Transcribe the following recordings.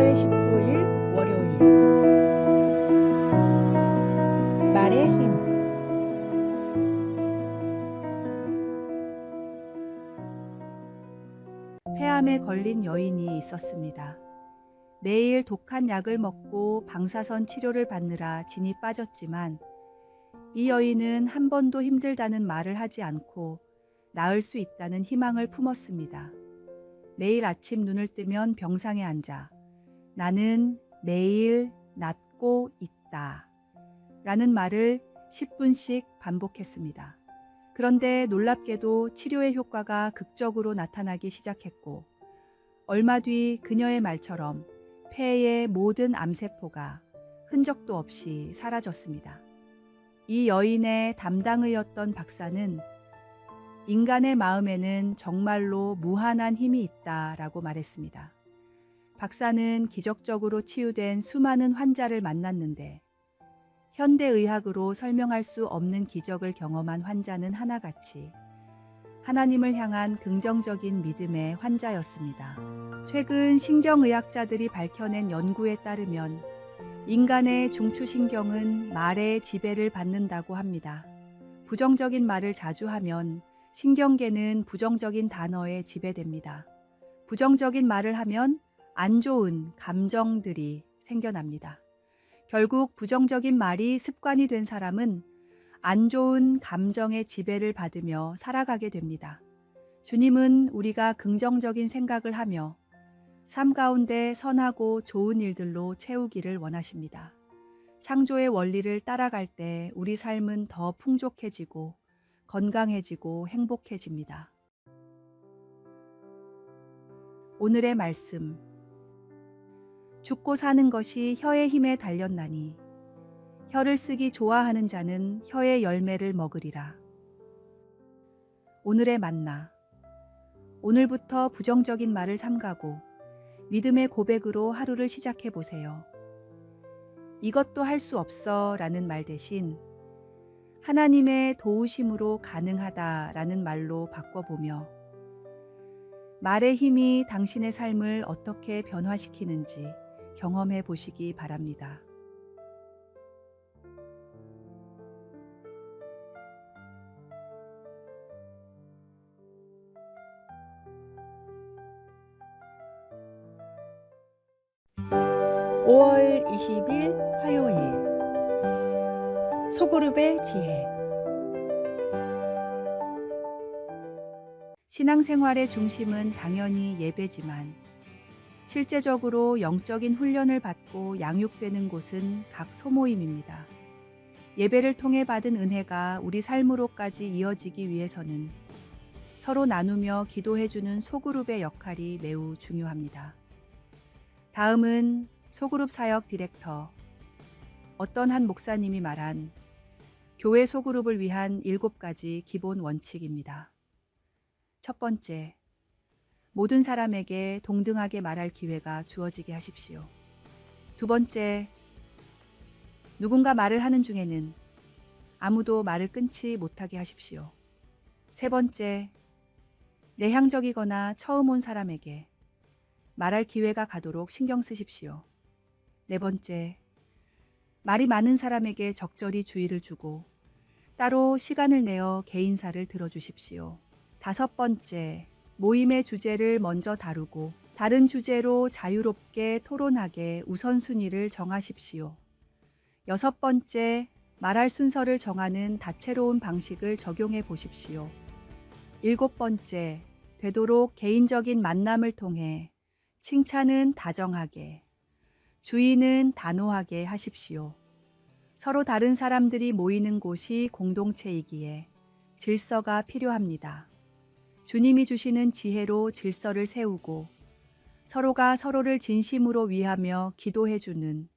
5월 19일 월요일 말의 힘. 폐암에 걸린 여인이 있었습니다. 매일 독한 약을 먹고 방사선 치료를 받느라 진이 빠졌지만 이 여인은 한 번도 힘들다는 말을 하지 않고 나을 수 있다는 희망을 품었습니다. 매일 아침 눈을 뜨면 병상에 앉아 나는 매일 낫고 있다 라는 말을 10분씩 반복했습니다. 그런데 놀랍게도 치료의 효과가 극적으로 나타나기 시작했고 얼마 뒤 그녀의 말처럼 폐의 모든 암세포가 흔적도 없이 사라졌습니다. 이 여인의 담당의였던 박사는 인간의 마음에는 정말로 무한한 힘이 있다라고 말했습니다. 박사는 기적적으로 치유된 수많은 환자를 만났는데 현대의학으로 설명할 수 없는 기적을 경험한 환자는 하나같이 하나님을 향한 긍정적인 믿음의 환자였습니다. 최근 신경의학자들이 밝혀낸 연구에 따르면 인간의 중추신경은 말의 지배를 받는다고 합니다. 부정적인 말을 자주 하면 신경계는 부정적인 단어에 지배됩니다. 부정적인 말을 하면 안 좋은 감정들이 생겨납니다. 결국 부정적인 말이 습관이 된 사람은 안 좋은 감정의 지배를 받으며 살아가게 됩니다. 주님은 우리가 긍정적인 생각을 하며 삶 가운데 선하고 좋은 일들로 채우기를 원하십니다. 창조의 원리를 따라갈 때 우리 삶은 더 풍족해지고 건강해지고 행복해집니다. 오늘의 말씀. 죽고 사는 것이 혀의 힘에 달렸나니 혀를 쓰기 좋아하는 자는 혀의 열매를 먹으리라. 오늘의 만나. 오늘부터 부정적인 말을 삼가고 믿음의 고백으로 하루를 시작해 보세요. 이것도 할 수 없어 라는 말 대신 하나님의 도우심으로 가능하다 라는 말로 바꿔보며 말의 힘이 당신의 삶을 어떻게 변화시키는지 경험해 보시기 바랍니다. (5월 20일) 화요일 소그룹의 지혜. 신앙생활의 중심은 당연히 예배지만 실제적으로 영적인 훈련을 받고 양육되는 곳은 각 소모임입니다. 예배를 통해 받은 은혜가 우리 삶으로까지 이어지기 위해서는 서로 나누며 기도해주는 소그룹의 역할이 매우 중요합니다. 다음은 소그룹 사역 디렉터 어떤 한 목사님이 말한 교회 소그룹을 위한 7가지 기본 원칙입니다. 첫 번째, 모든 사람에게 동등하게 말할 기회가 주어지게 하십시오. 두 번째, 누군가 말을 하는 중에는 아무도 말을 끊지 못하게 하십시오. 세 번째, 내향적이거나 처음 온 사람에게 말할 기회가 가도록 신경 쓰십시오. 네 번째, 말이 많은 사람에게 적절히 주의를 주고 따로 시간을 내어 개인사를 들어주십시오. 다섯 번째, 모임의 주제를 먼저 다루고 다른 주제로 자유롭게 토론하게 우선순위를 정하십시오. 여섯 번째, 말할 순서를 정하는 다채로운 방식을 적용해 보십시오. 일곱 번째, 되도록 개인적인 만남을 통해 칭찬은 다정하게, 주의는 단호하게 하십시오. 서로 다른 사람들이 모이는 곳이 공동체이기에 질서가 필요합니다. 주님이 주시는 지혜로 질서를 세우고 서로가 서로를 진심으로 위하며 기도해주는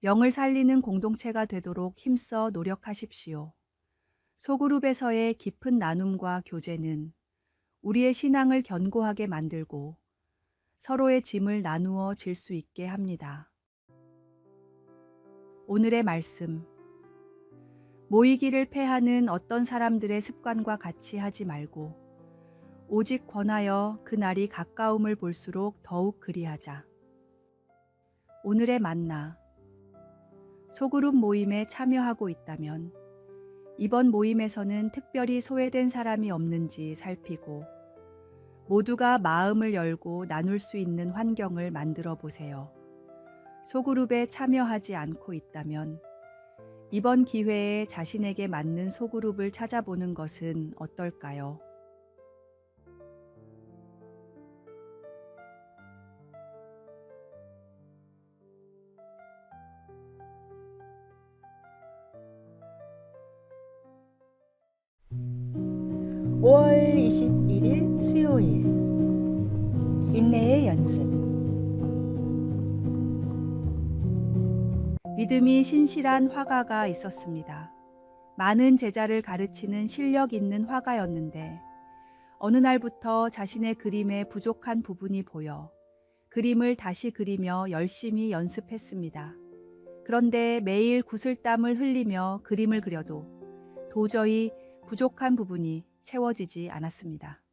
영을 살리는 공동체가 되도록 힘써 노력하십시오. 소그룹에서의 깊은 나눔과 교제는 우리의 신앙을 견고하게 만들고 서로의 짐을 나누어 질 수 있게 합니다. 오늘의 말씀. 모이기를 패하는 어떤 사람들의 습관과 같이 하지 말고 오직 권하여 그 날이 가까움을 볼수록 더욱 그리하자. 오늘의 만나. 소그룹 모임에 참여하고 있다면 이번 모임에서는 특별히 소외된 사람이 없는지 살피고 모두가 마음을 열고 나눌 수 있는 환경을 만들어 보세요. 소그룹에 참여하지 않고 있다면 이번 기회에 자신에게 맞는 소그룹을 찾아보는 것은 어떨까요? (5월 21일) 수요일 인내의 연습. 믿음이 신실한 화가가 있었습니다. 많은 제자를 가르치는 실력 있는 화가였는데 어느 날부터 자신의 그림에 부족한 부분이 보여 그림을 다시 그리며 열심히 연습했습니다. 그런데 매일 구슬땀을 흘리며 그림을 그려도 도저히 부족한 부분이 채워지지 않았습니다.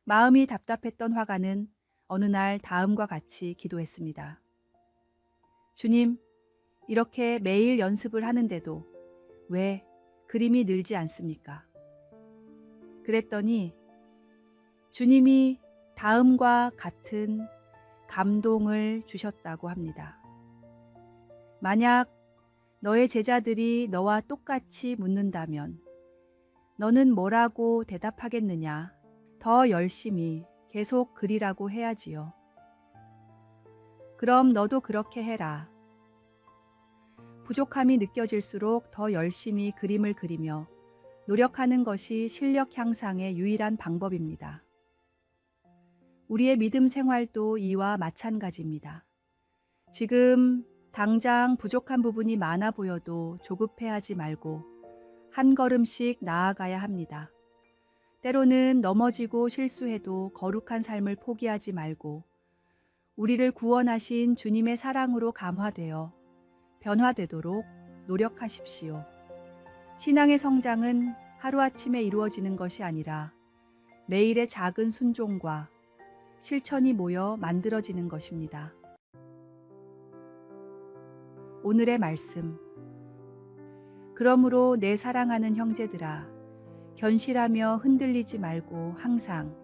마음이 답답했던 화가는 어느 날 다음과 같이 기도했습니다. 주님, 이렇게 매일 연습을 하는데도 왜 그림이 늘지 않습니까? 그랬더니 주님이 다음과 같은 감동을 주셨다고 합니다. 만약 너의 제자들이 너와 똑같이 묻는다면 너는 뭐라고 대답하겠느냐? 더 열심히 계속 그리라고 해야지요. 그럼 너도 그렇게 해라. 부족함이 느껴질수록 더 열심히 그림을 그리며 노력하는 것이 실력 향상의 유일한 방법입니다. 우리의 믿음 생활도 이와 마찬가지입니다. 지금 당장 부족한 부분이 많아 보여도 조급해하지 말고 한 걸음씩 나아가야 합니다. 때로는 넘어지고 실수해도 거룩한 삶을 포기하지 말고 우리를 구원하신 주님의 사랑으로 감화되어 변화되도록 노력하십시오. 신앙의 성장은 하루아침에 이루어지는 것이 아니라 매일의 작은 순종과 실천이 모여 만들어지는 것입니다. 오늘의 말씀. 그러므로 내 사랑하는 형제들아, 견실하며 흔들리지 말고 항상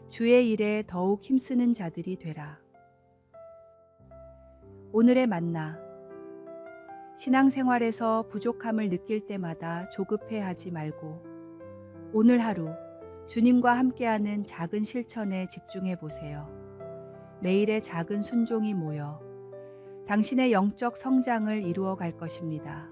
주의 일에 더욱 힘쓰는 자들이 되라. 오늘의 만나. 신앙생활에서 부족함을 느낄 때마다 조급해하지 말고 오늘 하루 주님과 함께하는 작은 실천에 집중해 보세요. 매일의 작은 순종이 모여 당신의 영적 성장을 이루어 갈 것입니다.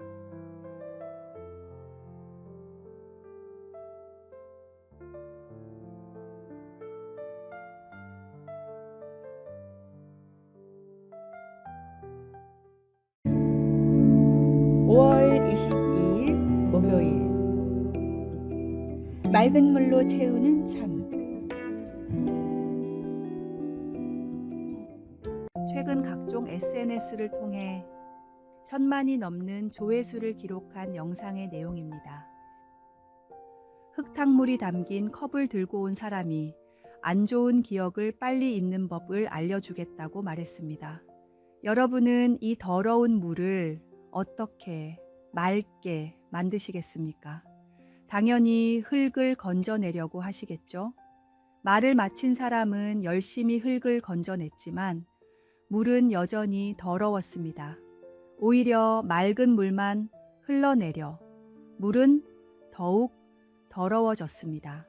(5월 22일) 목요일 맑은 물로 채우는 삶. 최근 각종 SNS를 통해 1,000만이 넘는 조회수를 기록한 영상의 내용입니다. 흙탕물이 담긴 컵을 들고 온 사람이 안 좋은 기억을 빨리 잊는 법을 알려주겠다고 말했습니다. 여러분은 이 더러운 물을 어떻게 맑게 만드시겠습니까? 당연히 흙을 건져내려고 하시겠죠? 말을 마친 사람은 열심히 흙을 건져냈지만 물은 여전히 더러웠습니다. 오히려 맑은 물만 흘러내려 물은 더욱 더러워졌습니다.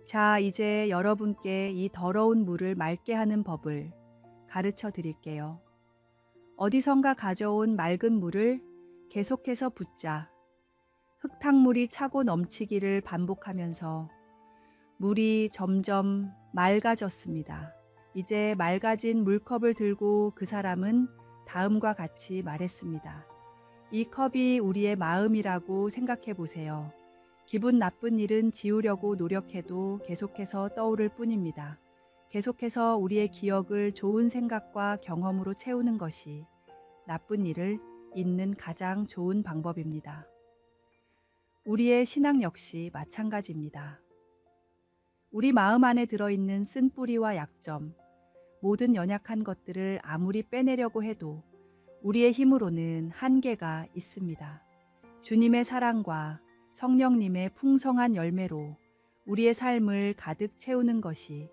자, 이제 여러분께 이 더러운 물을 맑게 하는 법을 가르쳐 드릴게요. 어디선가 가져온 맑은 물을 계속해서 붓자 흙탕물이 차고 넘치기를 반복하면서 물이 점점 맑아졌습니다. 이제 맑아진 물컵을 들고 그 사람은 다음과 같이 말했습니다. 이 컵이 우리의 마음이라고 생각해 보세요. 기분 나쁜 일은 지우려고 노력해도 계속해서 떠오를 뿐입니다. 계속해서 우리의 기억을 좋은 생각과 경험으로 채우는 것이 나쁜 일을 잊는 가장 좋은 방법입니다. 우리의 신앙 역시 마찬가지입니다. 우리 마음 안에 들어있는 쓴뿌리와 약점, 모든 연약한 것들을 아무리 빼내려고 해도 우리의 힘으로는 한계가 있습니다. 주님의 사랑과 성령님의 풍성한 열매로 우리의 삶을 가득 채우는 것이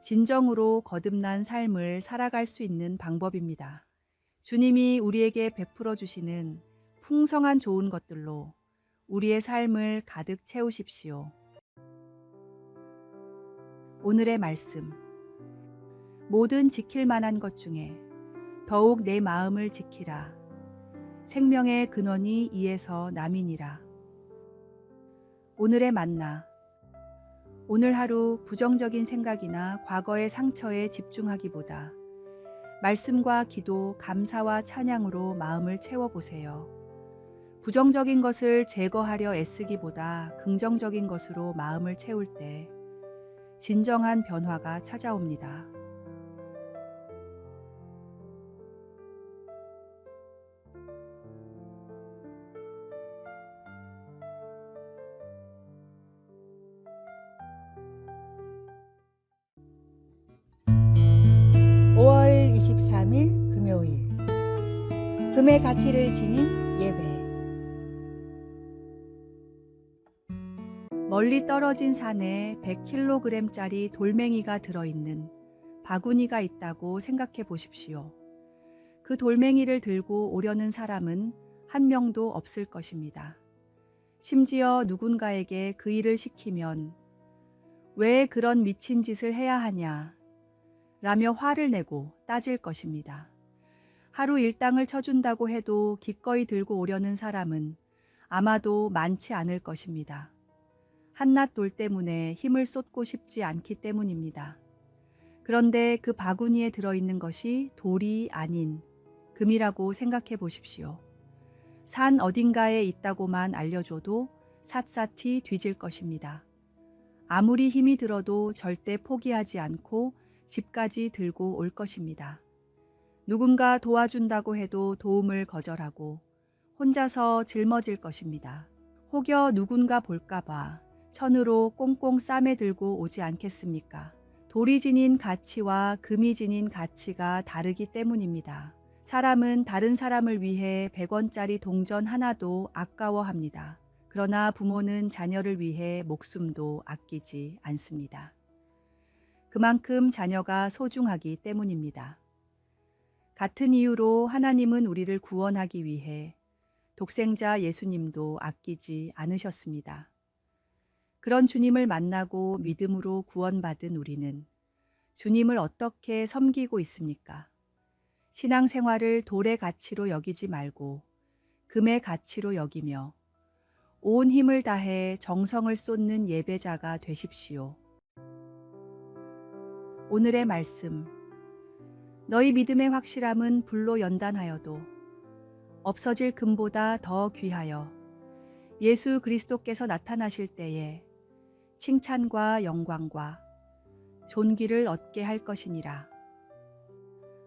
진정으로 거듭난 삶을 살아갈 수 있는 방법입니다. 주님이 우리에게 베풀어 주시는 풍성한 좋은 것들로 우리의 삶을 가득 채우십시오. 오늘의 말씀. 모든 지킬 만한 것 중에 더욱 내 마음을 지키라. 생명의 근원이 이에서 남이니라. 오늘의 만나. 오늘 하루 부정적인 생각이나 과거의 상처에 집중하기보다 말씀과 기도, 감사와 찬양으로 마음을 채워보세요. 부정적인 것을 제거하려 애쓰기보다 긍정적인 것으로 마음을 채울 때 진정한 변화가 찾아옵니다. (5월 23일) 금요일 금의 가치를 지닌 예배. 멀리 떨어진 산에 100kg짜리 돌멩이가 들어있는 바구니가 있다고 생각해 보십시오. 그 돌멩이를 들고 오려는 사람은 한 명도 없을 것입니다. 심지어 누군가에게 그 일을 시키면 왜 그런 미친 짓을 해야 하냐 라며 화를 내고 따질 것입니다. 하루 일당을 쳐준다고 해도 기꺼이 들고 오려는 사람은 아마도 많지 않을 것입니다. 한낱 돌 때문에 힘을 쏟고 싶지 않기 때문입니다. 그런데 그 바구니에 들어있는 것이 돌이 아닌 금이라고 생각해 보십시오. 산 어딘가에 있다고만 알려줘도 샅샅이 뒤질 것입니다. 아무리 힘이 들어도 절대 포기하지 않고 집까지 들고 올 것입니다. 누군가 도와준다고 해도 도움을 거절하고 혼자서 짊어질 것입니다. 혹여 누군가 볼까봐 천으로 꽁꽁 싸매 들고 오지 않겠습니까? 돌이 지닌 가치와 금이 지닌 가치가 다르기 때문입니다. 사람은 다른 사람을 위해 100원짜리 동전 하나도 아까워합니다. 그러나 부모는 자녀를 위해 목숨도 아끼지 않습니다. 그만큼 자녀가 소중하기 때문입니다. 같은 이유로 하나님은 우리를 구원하기 위해 독생자 예수님도 아끼지 않으셨습니다. 그런 주님을 만나고 믿음으로 구원받은 우리는 주님을 어떻게 섬기고 있습니까? 신앙생활을 돌의 가치로 여기지 말고 금의 가치로 여기며 온 힘을 다해 정성을 쏟는 예배자가 되십시오. 오늘의 말씀. 너희 믿음의 확실함은 불로 연단하여도 없어질 금보다 더 귀하여 예수 그리스도께서 나타나실 때에 칭찬과 영광과 존귀를 얻게 할 것이니라.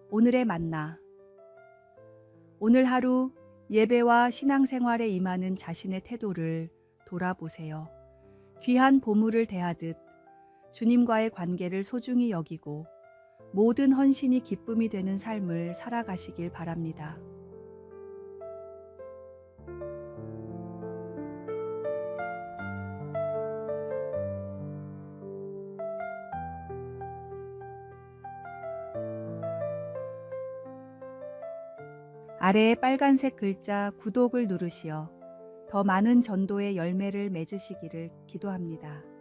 오늘의 만나. 오늘 하루 예배와 신앙생활에 임하는 자신의 태도를 돌아보세요. 귀한 보물을 대하듯 주님과의 관계를 소중히 여기고 모든 헌신이 기쁨이 되는 삶을 살아가시길 바랍니다. 아래에 빨간색 글자 구독을 누르시어 더 많은 전도의 열매를 맺으시기를 기도합니다.